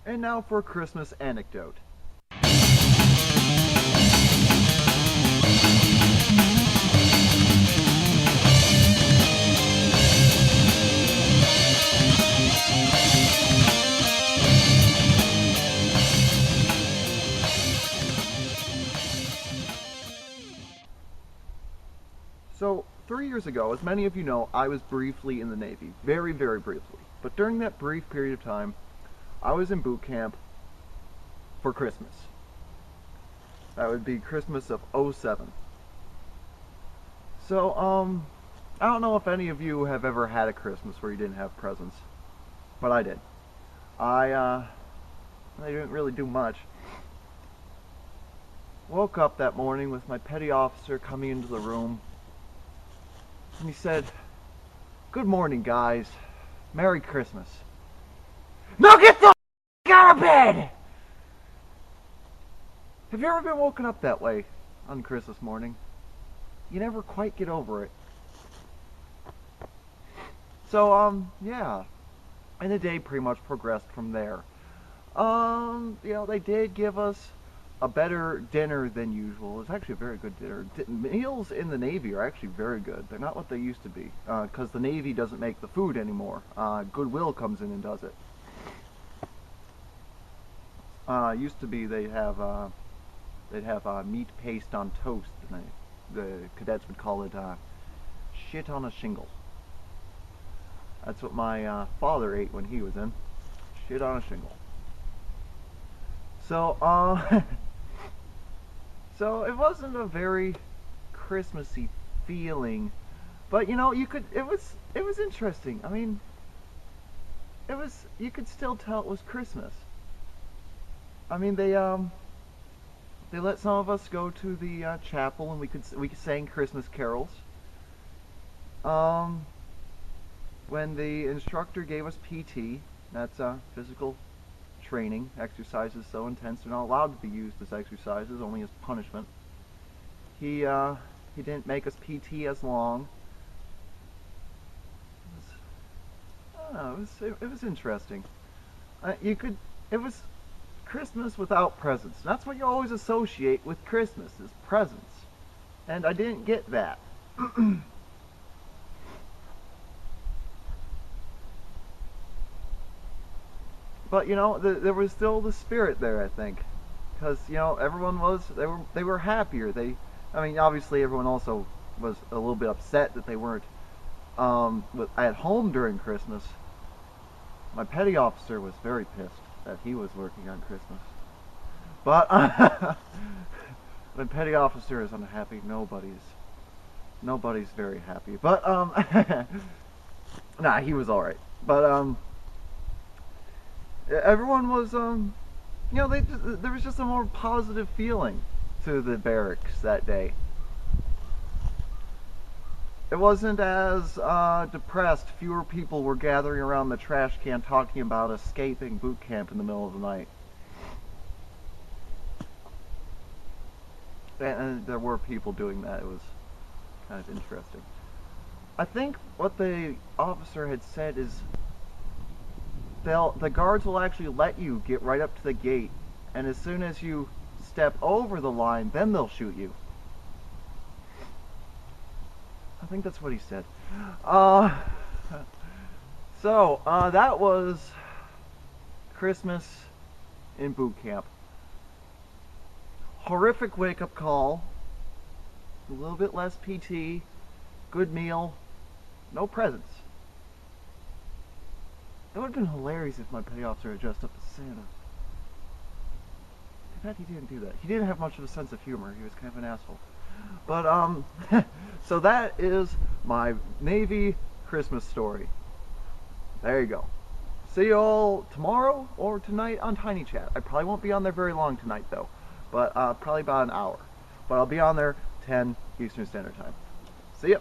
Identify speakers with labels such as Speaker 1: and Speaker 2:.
Speaker 1: And now for a Christmas anecdote. So, 3 years ago, as many of you know, I was briefly in the Navy. Very, very briefly. But during that brief period of time, I was in boot camp for Christmas. That would be Christmas of '07. So, I don't know if any of you have ever had a Christmas where you didn't have presents, but I did. I didn't really do much. Woke up that morning with my petty officer coming into the room, and he said, "Good morning, guys. Merry Christmas." Now get the out of bed! Have you ever been woken up that way on Christmas morning? You never quite get over it. So, yeah. And the day pretty much progressed from there. They did give us a better dinner than usual. It's actually a very good dinner. Meals in the Navy are actually very good. They're not what they used to be, because the Navy doesn't make the food anymore. Goodwill comes in and does it. Used to be they'd have meat paste on toast, and the cadets would call it shit on a shingle. That's what my father ate when he was in. Shit on a shingle. So, so it wasn't a very Christmassy feeling, but it was interesting. I mean, you could still tell it was Christmas. I mean, they let some of us go to the chapel, and we sang Christmas carols. When the instructor gave us PT, that's physical training, exercises so intense they're not allowed to be used as exercises, only as punishment. He didn't make us PT as long. I don't know, it was interesting. It was Christmas without presents. That's what you always associate with Christmas, is presents. And I didn't get that. But there was still the spirit there, I think, because everyone they were happier. I mean, obviously everyone also was a little bit upset that they weren't at home during Christmas. My petty officer was very pissed that he was working on Christmas. But when petty officer is unhappy, nobody's very happy. But nah, he was all right. But everyone was there was just a more positive feeling to the barracks that day. It wasn't as depressed. Fewer people were gathering around the trash can talking about escaping boot camp in the middle of the night. And there were people doing that. It was kind of interesting. I think what the officer had said is the guards will actually let you get right up to the gate, and as soon as you step over the line, then they'll shoot you. I think that's what he said. So that was Christmas in boot camp. Horrific wake-up call. A little bit less PT. Good meal. No presents. It would have been hilarious if my petty officer had dressed up as Santa. Too bad he didn't do that. He didn't have much of a sense of humor. He was kind of an asshole. But, so that is my Navy Christmas story. There you go. See you all tomorrow or tonight on Tiny Chat. I probably won't be on there very long tonight, though. But, probably about an hour. But I'll be on there 10 Eastern Standard Time. See ya.